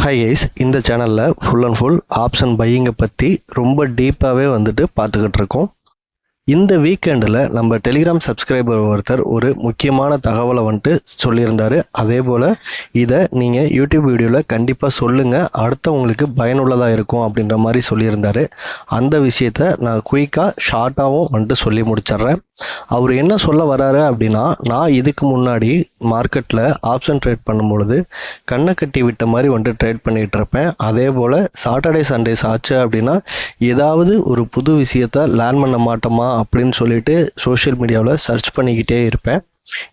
Hi guys, இந்த சேனலில் full and full option பையிங்கை பற்றி ரொம்ப டீப்பாகவே வந்துட்டு பார்த்துக்கிட்டு இருக்கோம். இந்த வீக்கெண்டில் நம்ம டெலிகிராம் சப்ஸ்கிரைபர் ஒருத்தர் ஒரு முக்கியமான தகவலை வந்துட்டு சொல்லியிருந்தார். அதே போல் இதை நீங்கள் யூடியூப் வீடியோவில் கண்டிப்பாக சொல்லுங்கள், அடுத்தவங்களுக்கு பயனுள்ளதாக இருக்கும் அப்படின்ற மாதிரி சொல்லியிருந்தார். அந்த விஷயத்தை நான் குயிக்காக ஷார்ட்டாகவும் வந்துட்டு சொல்லி முடிச்சிட்றேன். அவர் என்ன சொல்ல வராரு அப்படின்னா, நான் இதுக்கு முன்னாடி மார்க்கெட்டில் ஆப்ஷன் ட்ரேட் பண்ணும்பொழுது கண்ணை கட்டி விட்ட மாதிரி வந்துட்டு ட்ரேட் பண்ணிகிட்டு இருப்பேன். அதே போல் சாட்டர்டே சண்டேஸ் ஆச்சு அப்படின்னா ஏதாவது ஒரு புது விஷயத்தை லேர்ன் பண்ண மாட்டோமா அப்படின்னு சொல்லிட்டு சோஷியல் மீடியாவில் சர்ச் பண்ணிக்கிட்டே இருப்பேன்.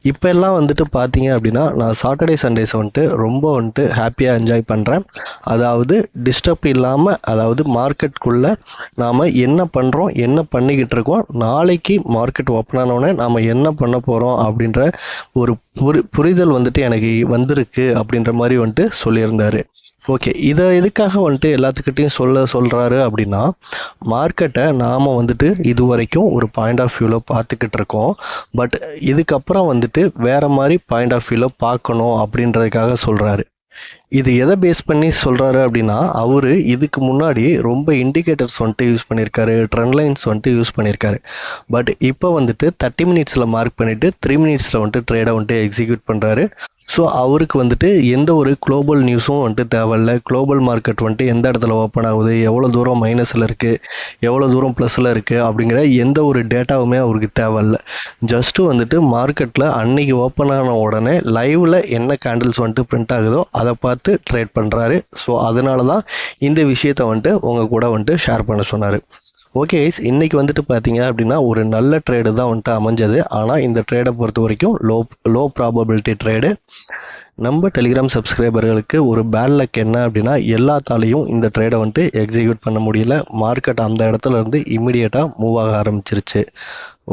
இப்போ எல்லாம் வந்துட்டு பார்த்தீங்க அப்படின்னா நான் சாட்டர்டே சண்டேஸை வந்துட்டு ரொம்ப வந்துட்டு ஹாப்பியாக என்ஜாய் பண்ணுறேன். அதாவது டிஸ்டர்ப் இல்லாமல், அதாவது மார்க்கெட்டுக்குள்ளே நாம் என்ன பண்ணுறோம், என்ன பண்ணிக்கிட்டு இருக்கோம், நாளைக்கு மார்க்கெட் ஓப்பன் ஆனோடனே நாம் என்ன பண்ண போகிறோம் அப்படின்ற ஒரு புரிதல் வந்துட்டு எனக்கு வந்திருக்கு அப்படின்ற மாதிரி வந்துட்டு சொல்லியிருந்தார். ஓகே, இதை எதுக்காக வந்துட்டு எல்லாத்துக்கிட்டையும் சொல்கிறாரு அப்படின்னா, மார்க்கெட்டை நாம் வந்துட்டு இது வரைக்கும் ஒரு பாயிண்ட் ஆஃப் வியூவில் பார்த்துக்கிட்டு இருக்கோம். பட் இதுக்கப்புறம் வந்துட்டு வேறு மாதிரி பாயிண்ட் ஆஃப் வியூவில் பார்க்கணும் அப்படின்றதுக்காக சொல்கிறாரு. இது எதை பேஸ் பண்ணி சொல்கிறாரு அப்படின்னா, அவர் இதுக்கு முன்னாடி ரொம்ப இண்டிகேட்டர்ஸ் வந்துட்டு யூஸ் பண்ணியிருக்காரு, ட்ரெண்ட் லைன்ஸ் வந்துட்டு யூஸ் பண்ணியிருக்காரு. பட் இப்போ வந்துட்டு 30 மினிட்ஸில் மார்க் பண்ணிவிட்டு 3 மினிட்ஸில் வந்துட்டு ட்ரேடை வந்துட்டு எக்ஸிக்யூட் பண்ணுறாரு. ஸோ அவருக்கு வந்துட்டு எந்த ஒரு குளோபல் நியூஸும் வந்துட்டு தேவையில்லை. குளோபல் மார்க்கெட் வந்துட்டு எந்த இடத்துல ஓப்பன் ஆகுது, எவ்வளோ தூரம் மைனஸில் இருக்குது, எவ்வளோ தூரம் ப்ளஸில் இருக்குது அப்படிங்கிற எந்த ஒரு டேட்டாவுமே அவருக்கு தேவையில்லை. ஜஸ்ட்டு வந்துட்டு மார்க்கெட்டில் அன்னைக்கு ஓப்பன் ஆன உடனே லைவில் என்ன கேண்டில்ஸ் வந்துட்டு பிரிண்ட் ஆகுதோ அதை பார்த்து ட்ரேட் பண்ணுறாரு. ஸோ அதனால தான் இந்த விஷயத்தை வந்துட்டு உங்கள் கூட வந்துட்டு ஷேர் பண்ண சொன்னார். ஓகே கைஸ், இன்றைக்கி வந்துட்டு பார்த்தீங்க அப்படின்னா ஒரு நல்ல ட்ரேடு தான் வந்துட்டு அமைஞ்சது. ஆனால் இந்த ட்ரேடை பொறுத்த வரைக்கும் லோ ப்ராபபிலிட்டி ட்ரேடு. நம்ம டெலிகிராம் சப்ஸ்கிரைபர்களுக்கு ஒரு பேட் லக் என்ன அப்படின்னா, எல்லாத்தாலையும் இந்த ட்ரேடை வந்துட்டு எக்ஸிக்யூட் பண்ண முடியல. மார்க்கெட் அந்த இடத்துல இருந்து இம்மிடியேட்டாக மூவ் ஆக ஆரம்பிச்சிருச்சு.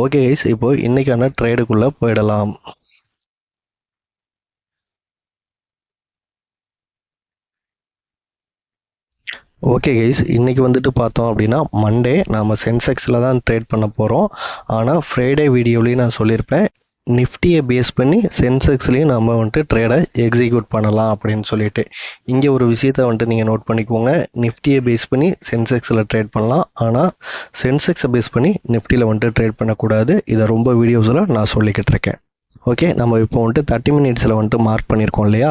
ஓகே கைஸ், இப்போது இன்றைக்கான ட்ரேடுக்குள்ளே போயிடலாம். ஓகே கைஸ், இன்றைக்கி வந்துட்டு பார்த்தோம் அப்படின்னா மண்டே நாம் சென்செக்ஸில் தான் ட்ரேட் பண்ண போகிறோம். ஆனால் ஃப்ரைடே வீடியோலையும் நான் சொல்லியிருப்பேன், நிஃப்டியை பேஸ் பண்ணி சென்செக்ஸ்லேயும் நம்ம வந்துட்டு ட்ரேடை எக்ஸிக்யூட் பண்ணலாம் அப்படின்னு சொல்லிட்டு. இங்கே ஒரு விஷயத்தை வந்துட்டு நீங்கள் நோட் பண்ணிக்கோங்க, நிஃப்டியை பேஸ் பண்ணி சென்செக்ஸில் ட்ரேட் பண்ணலாம், ஆனால் சென்செக்ஸை பேஸ் பண்ணி நிஃப்டியில் வந்துட்டு ட்ரேட் பண்ணக்கூடாது. இதை ரொம்ப வீடியோஸில் நான் சொல்லிக்கிட்டு இருக்கேன். ஓகே, நம்ம இப்போ வந்துட்டு 30 மினிட்ஸில் வந்துட்டு மார்க் பண்ணியிருக்கோம் இல்லையா,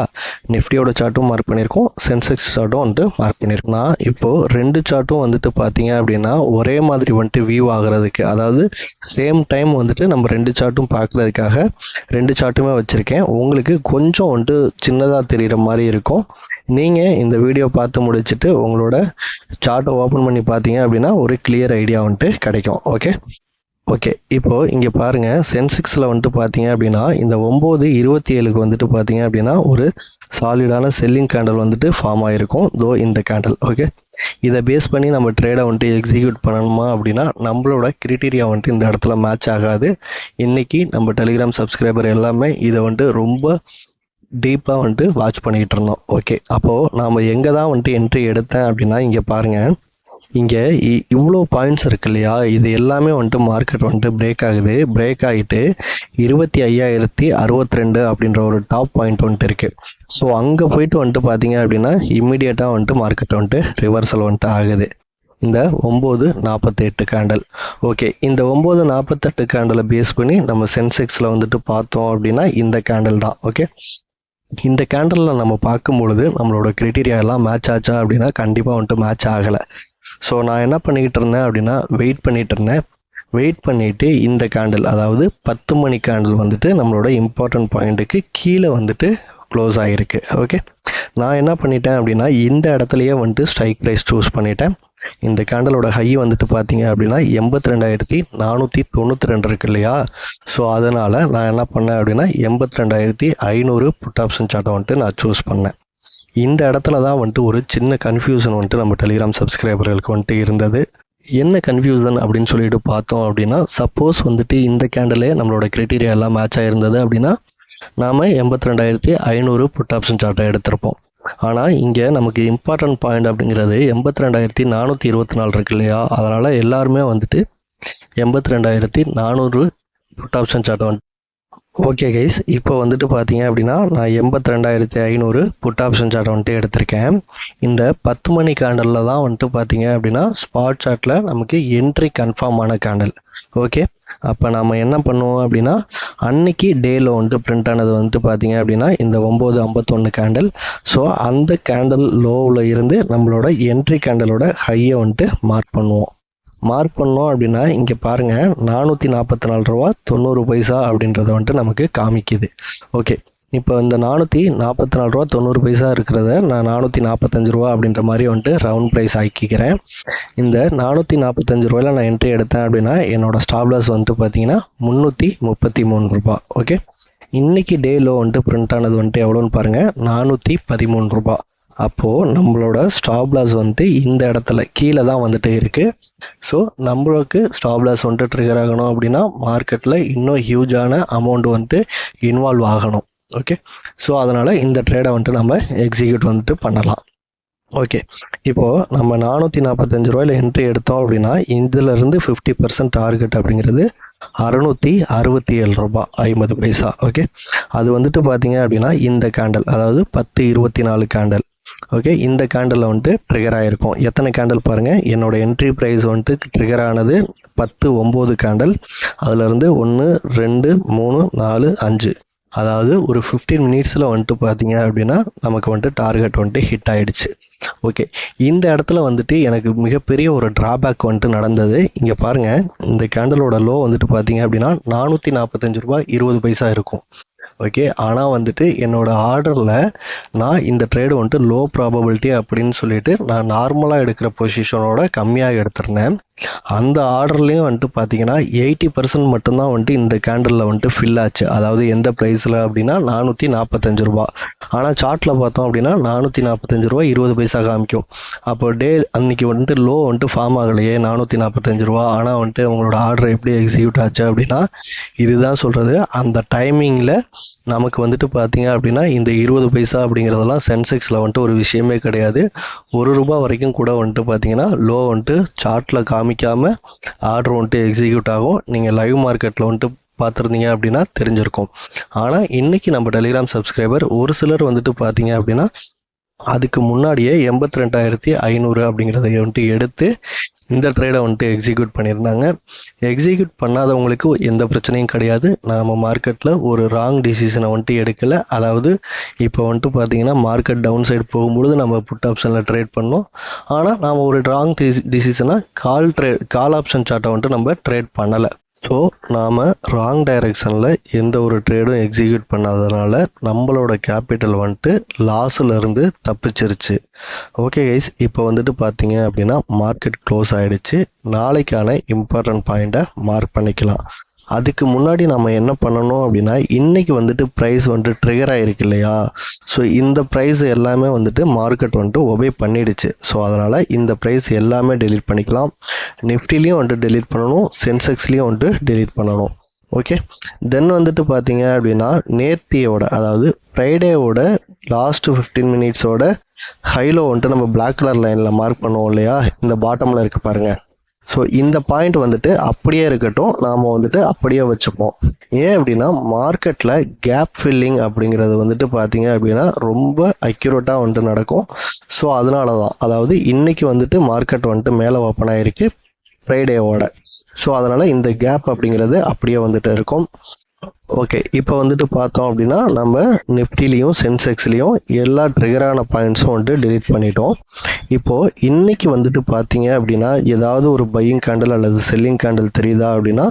நிஃப்டியோட சார்ட்டும் மார்க் பண்ணியிருக்கோம், சென்செக்ஸ் சார்ட்டும் வந்துட்டு மார்க் பண்ணியிருக்கோம். நான் இப்போது 2 சார்ட்டும் வந்துட்டு பார்த்தீங்க அப்படின்னா ஒரே மாதிரி வந்துட்டு வியூ ஆகிறதுக்கு, அதாவது சேம் டைம் வந்துட்டு நம்ம 2 சார்ட்டும் பார்க்குறதுக்காக 2 சார்ட்டுமே வச்சுருக்கேன். உங்களுக்கு கொஞ்சம் வந்துட்டு சின்னதாக தெரிகிற மாதிரி இருக்கும். நீங்கள் இந்த வீடியோ பார்த்து முடிச்சுட்டு உங்களோட சார்ட்டை ஓப்பன் பண்ணி பார்த்தீங்க அப்படின்னா ஒரு கிளியர் ஐடியா வந்துட்டு கிடைக்கும். ஓகே, இப்போது இங்கே பாருங்கள், சென்செக்ஸில் வந்துட்டு பார்த்தீங்க அப்படின்னா இந்த 9:27க்கு வந்துட்டு பார்த்தீங்க அப்படின்னா ஒரு சாலிடான செல்லிங் கேண்டில் வந்துட்டு ஃபார்ம் ஆகிருக்கும். இந்த கேண்டில். ஓகே, இதை பேஸ் பண்ணி நம்ம ட்ரேடை வந்துட்டு எக்ஸிக்யூட் பண்ணணுமா அப்படின்னா நம்மளோட கிரிட்டீரியா வந்துட்டு இந்த இடத்துல மேட்ச் ஆகாது. இன்றைக்கி நம்ம டெலிகிராம் சப்ஸ்கிரைபர் எல்லாமே இதை வந்துட்டு ரொம்ப டீப்பாக வந்துட்டு வாட்ச் பண்ணிக்கிட்டு இருந்தோம். ஓகே, அப்போது நாம் எங்கே தான் வந்துட்டு என்ட்ரி எடுத்தேன் அப்படின்னா இங்கே பாருங்கள், இங்கே இவ்வளோ பாயிண்ட்ஸ் இருக்கு இல்லையா, இது எல்லாமே வந்துட்டு மார்க்கெட் வந்துட்டு பிரேக் ஆகுது. பிரேக் ஆகிட்டு 25,062 அப்படின்ற ஒரு டாப் பாயிண்ட் வந்துட்டு இருக்குது. ஸோ அங்கே போயிட்டு வந்துட்டு பார்த்தீங்க அப்படின்னா இம்மிடியேட்டாக வந்துட்டு மார்க்கெட் வந்துட்டு ரிவர்சல் வந்துட்டு ஆகுது. இந்த 9:48 கேண்டல். ஓகே, இந்த 9:48 கேண்டலை பேஸ் பண்ணி நம்ம சென்செக்ஸில் வந்துட்டு பார்த்தோம் அப்படின்னா இந்த கேண்டல் தான். ஓகே, இந்த கேண்டலில் நம்ம பார்க்கும்பொழுது நம்மளோட கிரிட்டீரியா எல்லாம் மேட்ச் ஆச்சா அப்படின்னா கண்டிப்பாக வந்துட்டு மேட்ச் ஆகலை. ஸோ நான் என்ன பண்ணிக்கிட்டு இருந்தேன் அப்படின்னா வெயிட் பண்ணிவிட்டு இந்த கேண்டில், அதாவது 10 மணி கேண்டில் வந்துட்டு நம்மளோட இம்பார்ட்டன்ட் பாயிண்ட்டுக்கு கீழே வந்துட்டு க்ளோஸ் ஆகிருக்கு. ஓகே, நான் என்ன பண்ணிட்டேன் அப்படின்னா இந்த இடத்துலையே வந்துட்டு ஸ்ட்ரைக் ப்ரைஸ் சூஸ் பண்ணிட்டேன். இந்த கேண்டலோட ஹை வந்துட்டு பார்த்தீங்க அப்படின்னா 82,492 இருக்கு இல்லையா. ஸோ அதனால் நான் என்ன பண்ணேன் அப்படின்னா 82,500 புட் ஆப்ஷன் சார்ட்டை வந்துட்டு நான் சூஸ் பண்ணேன். இந்த இடத்துல தான் வந்துட்டு ஒரு சின்ன கன்ஃபியூஷன் வந்துட்டு நம்ம டெலிகிராம் சப்ஸ்கிரைபர்களுக்கு வந்துட்டு இருந்தது. என்ன கன்ஃபியூஷன் அப்படின்னு சொல்லிட்டு பார்த்தோம் அப்படின்னா, சப்போஸ் வந்துட்டு இந்த கேண்டலே நம்மளோட கிரைட்டீரியா எல்லாம் மேட்ச் ஆகிருந்தது அப்படின்னா நாம் 82,500 புட் ஆப்ஷன் சார்ட்டை எடுத்திருப்போம். ஆனால் இங்கே நமக்கு இம்பார்ட்டன்ட் பாயிண்ட் அப்படிங்கிறது 82,424 இருக்கு இல்லையா. அதனால் எல்லாருமே வந்துட்டு 82,400 புட் ஆப்ஷன் சார்ட்டை ஓகே கைஸ், இப்போ வந்துட்டு பார்த்தீங்க அப்படின்னா நான் 82,500 புட் ஆப்ஷன் சார்ட் வந்துட்டு எடுத்திருக்கேன். இந்த 10 மணி கேண்டலில் தான் வந்துட்டு பார்த்தீங்க அப்படின்னா ஸ்பாட் சார்ட்டில் நமக்கு என்ட்ரி கன்ஃபார்ம் ஆன கேண்டல். ஓகே, அப்போ நம்ம என்ன பண்ணுவோம் அப்படின்னா அன்னைக்கு டேல வந்துட்டு பிரிண்ட் ஆனது வந்துட்டு பார்த்தீங்க அப்படின்னா இந்த 9:51 கேண்டல். ஸோ அந்த கேண்டல் லோவில் இருந்து நம்மளோட என்ட்ரி கேண்டலோட ஹையை வந்துட்டு மார்க் பண்ணுவோம். மார்க் பண்ணோம் அப்படின்னா இங்கே பாருங்கள் 444 ரூபா 90 பைசா அப்படின்றத வந்துட்டு நமக்கு காமிக்குது. ஓகே, இப்போ இந்த 444 ரூபா 90 பைசா இருக்கிறத நான் 445 ரூபா அப்படின்ற மாதிரி வந்துட்டு ரவுண்ட் ப்ரைஸ் ஆக்கிக்கிறேன். இந்த 445 ரூபாயில் நான் என்ட்ரி எடுத்தேன் அப்படின்னா என்னோட ஸ்டாப் லாஸ் வந்துட்டு பார்த்தீங்கன்னா 333 ரூபா. ஓகே, இன்னைக்கு டே லோ வந்துட்டு பிரிண்ட் ஆனது வந்துட்டு எவ்வளோன்னு பாருங்கள், 413 ரூபா. அப்போது நம்மளோட ஸ்டாப் லாஸ் வந்துட்டு இந்த இடத்துல கீழே தான் வந்துட்டு இருக்குது. ஸோ நம்மளுக்கு ஸ்டாப் லாஸ் வந்துட்டு ட்ரிகர் ஆகணும் அப்படின்னா மார்க்கெட்டில் இன்னும் ஹியூஜான அமௌண்ட் வந்துட்டு இன்வால்வ் ஆகணும். ஓகே, ஸோ அதனால் இந்த ட்ரேடை வந்துட்டு நம்ம எக்ஸிக்யூட் வந்துட்டு பண்ணலாம். ஓகே, இப்போது நம்ம 445 ரூபாயில் என்ட்ரி எடுத்தோம் அப்படின்னா இதிலிருந்து 50% டார்கெட் அப்படிங்கிறது 667 ரூபா 50 பைசா. ஓகே, அது வந்துட்டு பார்த்தீங்க அப்படின்னா இந்த கேண்டல், அதாவது 10:24 கேண்டல். ஓகே, இந்த கேண்டலில் வந்துட்டு ட்ரிகர் ஆகிருக்கும். எத்தனை கேண்டல் பாருங்கள், என்னோட என்ட்ரி ப்ரைஸ் வந்துட்டு ட்ரிகர் ஆனது 10-9 கேண்டல். அதிலிருந்து 1 2 3 4 5, அதாவது ஒரு 15 மினிட்ஸில் வந்துட்டு பார்த்தீங்க அப்படின்னா நமக்கு வந்துட்டு டார்கெட் வந்துட்டு ஹிட் ஆகிடுச்சு. ஓகே, இந்த இடத்துல வந்துட்டு எனக்கு மிகப்பெரிய ஒரு ட்ராபேக் வந்துட்டு நடந்தது. இங்கே பாருங்கள், இந்த கேண்டலோட லோ வந்துட்டு பார்த்தீங்க அப்படின்னா 445 ரூபா 20 பைசா இருக்கும். ஓகே, ஆனால் வந்துட்டு என்னோட ஆர்டரில் நான் இந்த ட்ரேடு வந்துட்டு லோ ப்ராபபிலிட்டி அப்படின்னு சொல்லிட்டு நான் நார்மலாக எடுக்கிற பொசிஷனோட கம்மியாக எடுத்திருந்தேன். அந்த ஆர்டர்லேயும் வந்துட்டு பார்த்தீங்கன்னா 80% மட்டும்தான் வந்துட்டு இந்த கேண்டலில் வந்துட்டு ஃபில் ஆச்சு. அதாவது எந்த ப்ரைஸில் அப்படின்னா 445 ரூபா. ஆனால் சார்ட்டில் பார்த்தோம் அப்படின்னா 445 ரூபா 20 பைசா காமிக்கும். அப்போ டே அன்னைக்கு வந்துட்டு லோ வந்துட்டு ஃபார்ம் ஆகலையே 445 ரூபா, ஆனால் வந்துட்டு உங்களோட ஆர்டர் எப்படி எக்ஸிக்யூட் ஆச்சு அப்படின்னா இதுதான் சொல்கிறது. அந்த டைமிங்கில் நமக்கு வந்துட்டு பார்த்தீங்க அப்படின்னா இந்த 20 பைசா அப்படிங்கிறதெல்லாம் சென்செக்ஸில் வந்துட்டு ஒரு விஷயமே கிடையாது. ₹1 வரைக்கும் கூட வந்துட்டு பார்த்தீங்கன்னா லோ வந்துட்டு சார்ட்டில் காமிக்காமல் ஆர்டர் வந்துட்டு எக்ஸிக்யூட் ஆகும். நீங்கள் லைவ் மார்க்கெட்டில் வந்துட்டு பார்த்துருந்தீங்க அப்படின்னா தெரிஞ்சிருக்கும். ஆனால் இன்னைக்கு நம்ம டெலிகிராம் சப்ஸ்கிரைபர் ஒரு சிலர் வந்துட்டு பார்த்தீங்க அப்படின்னா அதுக்கு முன்னாடியே 82,500 அப்படிங்கிறத வந்துட்டு எடுத்து இந்த ட்ரேடை வந்துட்டு எக்ஸிக்யூட் பண்ணியிருந்தாங்க. எக்ஸிக்யூட் பண்ணாதவங்களுக்கு எந்த பிரச்சனையும் கிடையாது. நாம் மார்க்கெட்டில் ஒரு ராங் டிசிஷனை வந்துட்டு எடுக்கலை. அதாவது இப்போ வந்துட்டு பார்த்தீங்கன்னா மார்க்கெட் டவுன் சைடு போகும்பொழுது நம்ம புட் ஆப்ஷனில் ட்ரேட் பண்ணோம். ஆனால் நாம் ஒரு ராங் டிசிஷனாக கால் ஆப்ஷன் சார்ட்டை வந்துட்டு நம்ம ட்ரேட் பண்ணலை. ஸோ நாம் ராங் டைரெக்ஷனில் எந்த ஒரு ட்ரேடும் எக்ஸிக்யூட் பண்ணாததுனால நம்மளோட கேபிட்டல் வந்துட்டு லாஸில் இருந்து தப்பிச்சிருச்சு. ஓகே கைஸ், இப்போ வந்துட்டு பார்த்தீங்க அப்படின்னா மார்க்கெட் க்ளோஸ் ஆகிடுச்சு. நாளைக்கான இம்பார்ட்டன்ட் பாயிண்ட்டை மார்க் பண்ணிக்கலாம். அதுக்கு முன்னாடி நம்ம என்ன பண்ணணும் அப்படின்னா இன்னைக்கு வந்துட்டு ப்ரைஸ் வந்துட்டு ட்ரிகர் ஆகிருக்கு இல்லையா, ஸோ இந்த ப்ரைஸ் எல்லாமே வந்துட்டு மார்க்கெட் வந்துட்டு ஒபே பண்ணிடுச்சு. ஸோ அதனால் இந்த ப்ரைஸ் எல்லாமே டெலீட் பண்ணிக்கலாம். நிஃப்டிலையும் வந்துட்டு டெலீட் பண்ணணும், சென்செக்ஸ்லேயும் வந்துட்டு டெலீட் பண்ணணும். ஓகே, தென் வந்துட்டு பார்த்தீங்க அப்படின்னா நேத்தியோட, அதாவது ஃப்ரைடேவோட லாஸ்ட் 15 மினிட்ஸோட ஹைலோ வந்துட்டு நம்ம பிளாக் கலர் லைனில் மார்க் பண்ணுவோம் இல்லையா, இந்த பாட்டமில் இருக்குது பாருங்கள். ஸோ இந்த பாயிண்ட் வந்துட்டு அப்படியே இருக்கட்டும், நாம் வந்துட்டு அப்படியே வச்சுப்போம். ஏன் அப்படின்னா மார்க்கெட்டில் கேப் ஃபில்லிங் அப்படிங்கிறது வந்துட்டு பார்த்தீங்க அப்படின்னா ரொம்ப அக்யூரேட்டாக வந்துட்டு நடக்கும். ஸோ அதனால தான், அதாவது இன்னைக்கு வந்துட்டு மார்க்கெட் வந்துட்டு மேலே ஓப்பன் ஆகிருக்கு ஃப்ரைடேவோட. ஸோ அதனால் இந்த கேப் அப்படிங்கிறது அப்படியே வந்துட்டு இருக்கும். ஓகே, இப்போ வந்துட்டு பார்த்தோம் அப்படின்னா நம்ம நிஃப்டிலையும் சென்செக்ஸ்லையும் எல்லா ட்ரிகரான பாயிண்ட்ஸும் வந்துட்டு டெலீட் பண்ணிட்டோம். இப்போது இன்னைக்கு வந்துட்டு பார்த்தீங்க அப்படின்னா ஏதாவது ஒரு பையிங் கேண்டில் அல்லது செல்லிங் கேண்டில் தெரியுதா அப்படின்னா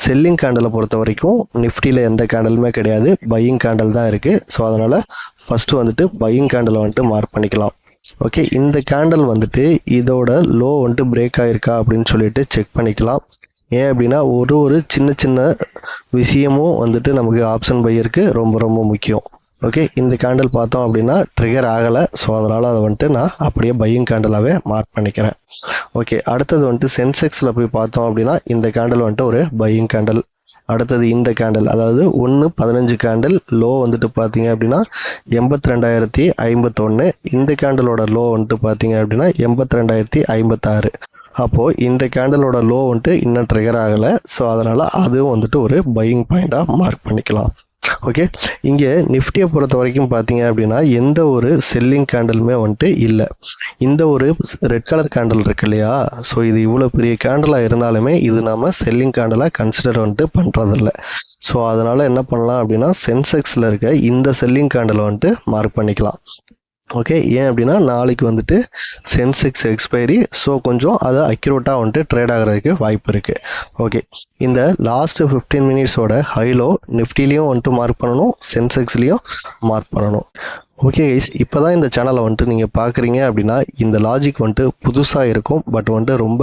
செல்லிங் கேண்டலை பொறுத்த வரைக்கும் நிஃப்டியில் எந்த கேண்டலுமே கிடையாது, பையிங் கேண்டில் தான் இருக்குது. ஸோ அதனால் ஃபஸ்ட்டு வந்துட்டு பையிங் கேண்டலை வந்துட்டு மார்க் பண்ணிக்கலாம். ஓகே, இந்த கேண்டில் வந்துட்டு இதோட லோ வந்துட்டு பிரேக் ஆகிருக்கா அப்படின்னு சொல்லிட்டு செக் பண்ணிக்கலாம். ஏன் அப்படின்னா ஒரு சின்ன சின்ன விஷயமும் வந்துட்டு நமக்கு ஆப்ஷன் பையருக்கு ரொம்ப ரொம்ப முக்கியம். ஓகே, இந்த கேண்டில் பார்த்தோம் அப்படின்னா ட்ரிகர் ஆகலை. ஸோ அதனால் அதை வந்துட்டு நான் அப்படியே பையிங் கேண்டலாகவே மார்க் பண்ணிக்கிறேன். ஓகே, அடுத்தது வந்துட்டு சென்செக்ஸில் போய் பார்த்தோம் அப்படின்னா இந்த கேண்டில் வந்துட்டு ஒரு பையிங் கேண்டில். அடுத்தது இந்த கேண்டில், அதாவது 1-15 கேண்டில் லோ வந்துட்டு பார்த்தீங்க அப்படின்னா 82,051. இந்த கேண்டிலோட லோ வந்துட்டு பார்த்தீங்க அப்படின்னா 82,056. அப்போது இந்த கேண்டலோட லோ வந்துட்டு இன்னும் ட்ரிகர் ஆகலை. ஸோ அதனால் அதுவும் வந்துட்டு ஒரு பையிங் பாயிண்டாக மார்க் பண்ணிக்கலாம். ஓகே, இங்கே நிஃப்டியை பொறுத்த வரைக்கும் பார்த்தீங்க அப்படின்னா எந்த ஒரு செல்லிங் கேண்டலுமே வந்துட்டு இல்லை. இந்த ஒரு ரெட் கலர் கேண்டல் இருக்கு இல்லையா, ஸோ இது இவ்வளோ பெரிய கேண்டலாக இருந்தாலுமே இது நம்ம செல்லிங் கேண்டலாக கன்சிடர் வந்துட்டு பண்ணுறதில்ல. ஸோ அதனால் என்ன பண்ணலாம் அப்படின்னா சென்செக்ஸில் இருக்க இந்த செல்லிங் கேண்டலை வந்துட்டு மார்க் பண்ணிக்கலாம். ஓகே, ஏன் அப்படின்னா நாளைக்கு வந்துட்டு சென்செக்ஸ் எக்ஸ்பைரி. ஸோ கொஞ்சம் அது அக்யூரேட்டாக வந்துட்டு ட்ரேட் ஆகிறதுக்கு வாய்ப்பு இருக்குது. ஓகே, இந்த லாஸ்ட்டு 15 மினிட்ஸோட ஹைலோ நிஃப்டிலையும் வந்துட்டு மார்க் பண்ணணும், சென்செக்ஸ்லேயும் மார்க் பண்ணணும். ஓகே கைஸ், இப்போ தான் இந்த சேனலை வந்துட்டு நீங்கள் பார்க்குறீங்க அப்படின்னா இந்த லாஜிக் வந்துட்டு புதுசாக இருக்கும். பட் வந்துட்டு ரொம்ப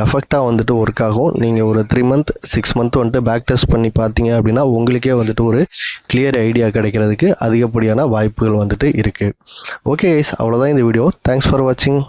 எஃபெக்டாக வந்துட்டு ஒர்க் ஆகும். நீங்கள் ஒரு 3 மந்த் 6 மந்த் வந்துட்டு பேக் டெஸ்ட் பண்ணி பார்த்தீங்க அப்படின்னா உங்களுக்கே வந்துட்டு ஒரு கிளியர் ஐடியா கிடைக்கிறதுக்கு அதிகப்படியான வாய்ப்புகள் வந்துட்டு இருக்குது. ஓகே கைஸ், அவ்வளோதான் இந்த வீடியோ. தேங்க்ஸ் ஃபார் வாட்சிங்.